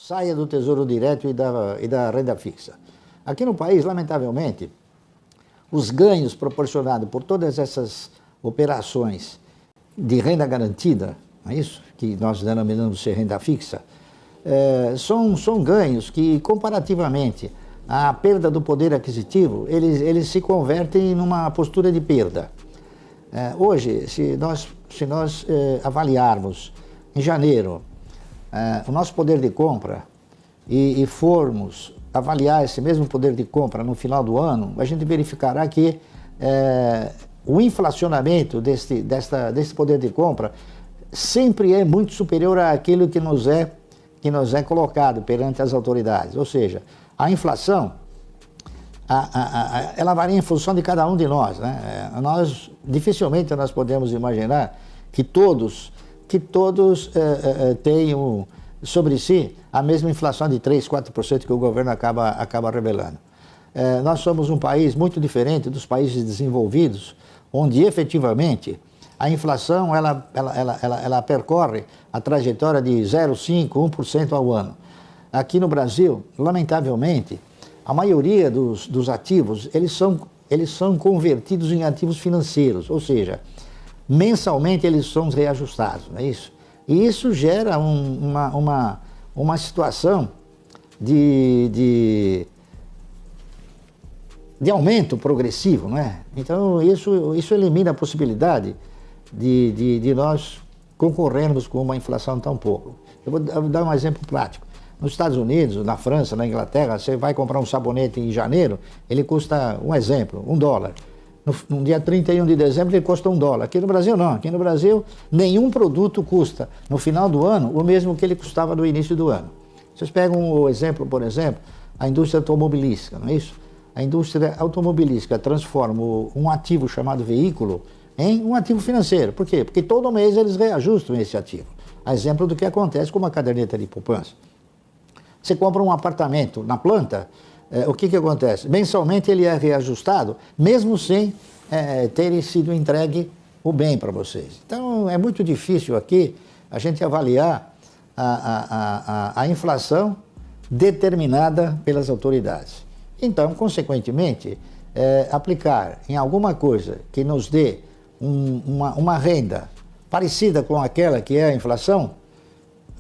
saia do Tesouro Direto e da renda fixa. Aqui no país, lamentavelmente, os ganhos proporcionados por todas essas operações de renda garantida, não é isso? Que nós denominamos de renda fixa, são ganhos que, comparativamente à perda do poder aquisitivo, eles se convertem numa postura de perda. Hoje, se nós avaliarmos em janeiro o nosso poder de compra e formos avaliar esse mesmo poder de compra no final do ano, a gente verificará que o inflacionamento desse poder de compra sempre é muito superior àquilo que nos é colocado perante as autoridades. Ou seja, a inflação, ela varia em função de cada um de nós, né? Dificilmente nós podemos imaginar que todos tenham sobre si a mesma inflação de 3%, 4% que o governo acaba revelando. Nós somos um país muito diferente dos países desenvolvidos, onde efetivamente a inflação ela percorre a trajetória de 0,5%, 1% ao ano. Aqui no Brasil, lamentavelmente, a maioria dos ativos, eles são convertidos em ativos financeiros, ou seja, mensalmente eles são reajustados, não é isso? E isso gera uma situação de aumento progressivo, não é? Então isso elimina a possibilidade de nós concorrermos com uma inflação tão pouco. Eu vou dar um exemplo prático. Nos Estados Unidos, na França, na Inglaterra, você vai comprar um sabonete em janeiro, ele custa, um exemplo, $1. No dia 31 de dezembro ele custa $1. Aqui no Brasil não. Aqui no Brasil nenhum produto custa no final do ano o mesmo que ele custava no início do ano. Vocês pegam o exemplo, por exemplo, a indústria automobilística, não é isso? A indústria automobilística transforma um ativo chamado veículo em um ativo financeiro. Por quê? Porque todo mês eles reajustam esse ativo. A exemplo do que acontece com uma caderneta de poupança. Você compra um apartamento na planta, o que acontece? Mensalmente ele é reajustado, mesmo sem ter sido entregue o bem para vocês. Então é muito difícil aqui a gente avaliar a inflação determinada pelas autoridades. Então, consequentemente, aplicar em alguma coisa que nos dê uma renda parecida com aquela que é a inflação,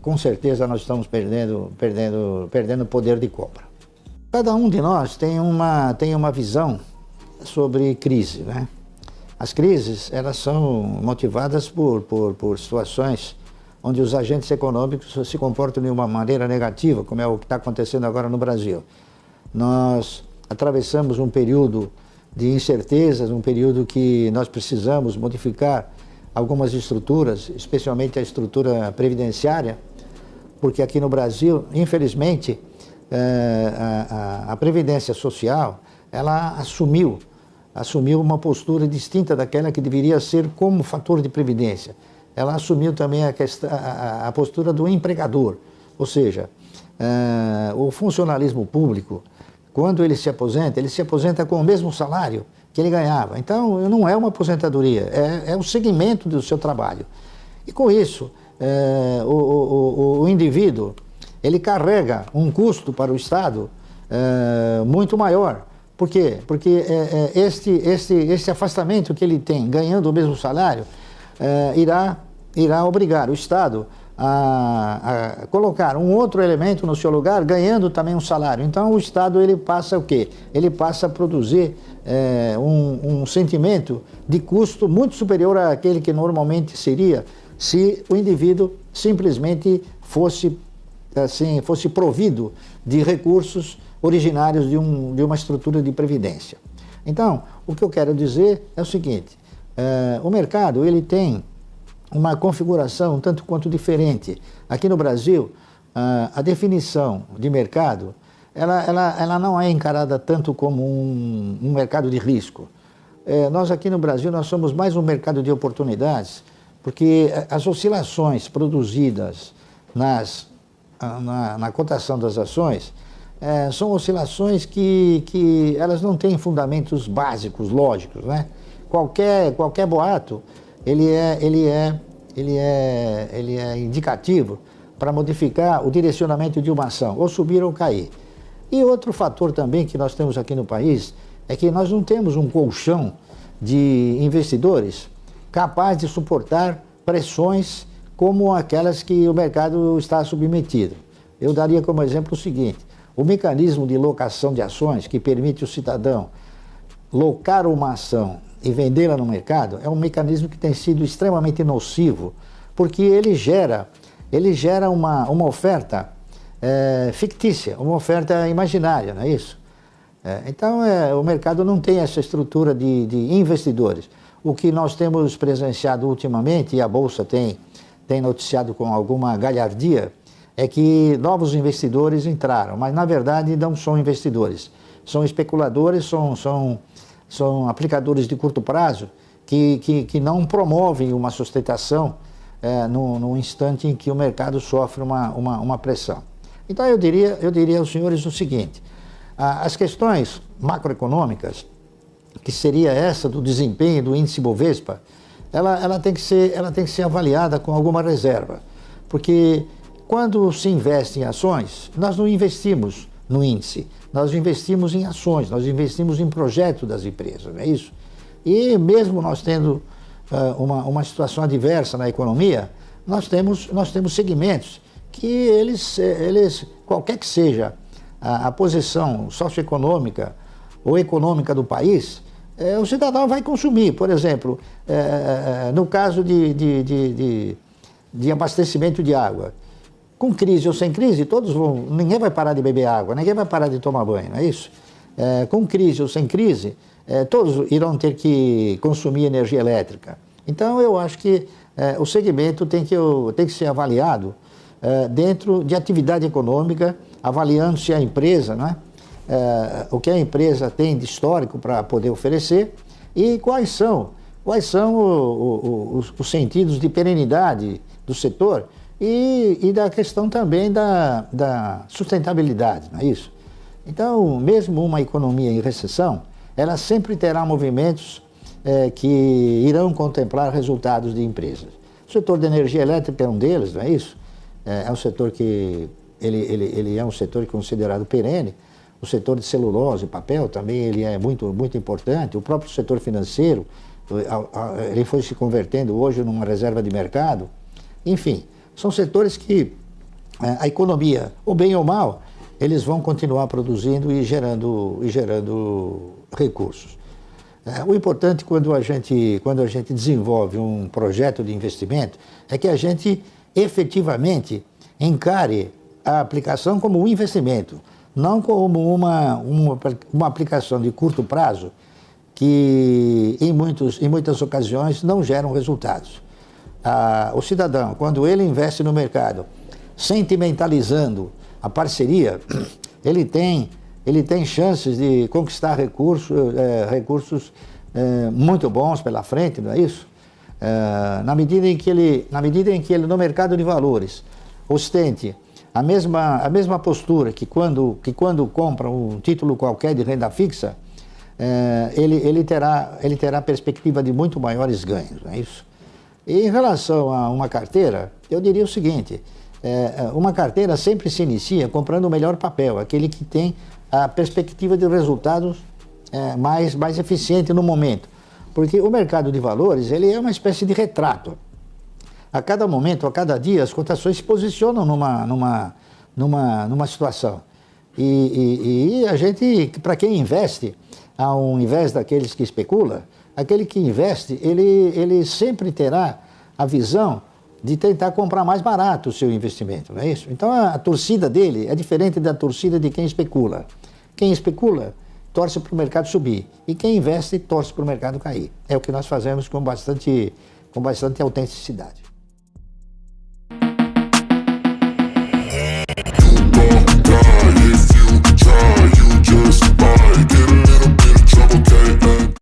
com certeza nós estamos perdendo poder de compra. Cada um de nós tem uma visão sobre crise, né? As crises, elas são motivadas por situações onde os agentes econômicos se comportam de uma maneira negativa, como é o que está acontecendo agora no Brasil. Nós atravessamos um período de incertezas, um período que nós precisamos modificar algumas estruturas, especialmente a estrutura previdenciária, porque aqui no Brasil, infelizmente, a Previdência Social, ela assumiu uma postura distinta daquela que deveria ser como fator de previdência. Ela assumiu também a postura do empregador, ou seja, o funcionalismo público, quando ele se aposenta com o mesmo salário que ele ganhava. Então, não é uma aposentadoria, é o segmento do seu trabalho. E com isso, o indivíduo, ele carrega um custo para o Estado muito maior. Por quê? Porque este afastamento que ele tem, ganhando o mesmo salário, irá obrigar o Estado a colocar um outro elemento no seu lugar, ganhando também um salário. Então o Estado ele passa o quê? Ele passa a produzir um sentimento de custo muito superior àquele que normalmente seria se o indivíduo simplesmente fosse provido de recursos originários de uma estrutura de previdência. Então, o que eu quero dizer é o seguinte, o mercado ele tem uma configuração um tanto quanto diferente. Aqui no Brasil, a definição de mercado, ela não é encarada tanto como um mercado de risco. Nós aqui no Brasil, nós somos mais um mercado de oportunidades, porque as oscilações produzidas na cotação das ações são oscilações que elas não têm fundamentos básicos, lógicos, né? Qualquer boato, ele é indicativo para modificar o direcionamento de uma ação, ou subir ou cair. E outro fator também que nós temos aqui no país é que nós não temos um colchão de investidores capaz de suportar pressões como aquelas que o mercado está submetido. Eu daria como exemplo o seguinte: o mecanismo de locação de ações que permite o cidadão locar uma ação e vendê-la no mercado é um mecanismo que tem sido extremamente nocivo, porque ele gera uma oferta fictícia, uma oferta imaginária, não é isso? Então, o mercado não tem essa estrutura de investidores. O que nós temos presenciado ultimamente, e a Bolsa tem noticiado com alguma galhardia, é que novos investidores entraram, mas na verdade não são investidores. São especuladores, são aplicadores de curto prazo que não promovem uma sustentação no instante em que o mercado sofre uma pressão. Então eu diria aos senhores o seguinte: as questões macroeconômicas, que seria essa do desempenho do índice Bovespa, ela tem que ser avaliada com alguma reserva, porque quando se investe em ações, nós não investimos no índice, nós investimos em ações, nós investimos em projetos das empresas, não é isso? E mesmo nós tendo uma situação adversa na economia, nós temos segmentos que eles qualquer que seja a posição socioeconômica ou econômica do país, o cidadão vai consumir. Por exemplo, no caso de abastecimento de água, com crise ou sem crise, ninguém vai parar de beber água, ninguém vai parar de tomar banho, não é isso? Com crise ou sem crise, todos irão ter que consumir energia elétrica. Então, eu acho que o segmento tem que ser avaliado dentro de atividade econômica, avaliando se a empresa, né, o que a empresa tem de histórico para poder oferecer e quais são os sentidos de perenidade do setor e da questão também da sustentabilidade, não é isso? Então, mesmo uma economia em recessão, ela sempre terá movimentos que irão contemplar resultados de empresas. O setor de energia elétrica é um deles, não é isso? É um setor que ele é um setor considerado perene. O setor de celulose e papel também ele é muito, muito importante. O próprio setor financeiro, ele foi se convertendo hoje numa reserva de mercado. Enfim, são setores que a economia, ou bem ou mal, eles vão continuar produzindo e gerando recursos. O importante quando a gente desenvolve um projeto de investimento é que a gente efetivamente encare a aplicação como um investimento, não como uma aplicação de curto prazo que em muitas ocasiões não geram resultados. O cidadão, quando ele investe no mercado, sentimentalizando a parceria, ele tem chances de conquistar recursos muito bons pela frente, não é isso? Na medida em que ele no mercado de valores ostente a mesma postura que quando compra um título qualquer de renda fixa, ele terá perspectiva de muito maiores ganhos, não é isso? E em relação a uma carteira, eu diria o seguinte: uma carteira sempre se inicia comprando o melhor papel, aquele que tem a perspectiva de resultados mais eficiente no momento. Porque o mercado de valores, ele é uma espécie de retrato. A cada momento, a cada dia, as cotações se posicionam numa situação. E a gente, para quem investe, ao invés daqueles que especulam, aquele que investe, ele sempre terá a visão de tentar comprar mais barato o seu investimento, não é isso? Então a torcida dele é diferente da torcida de quem especula. Quem especula torce para o mercado subir e quem investe torce para o mercado cair. É o que nós fazemos com bastante autenticidade.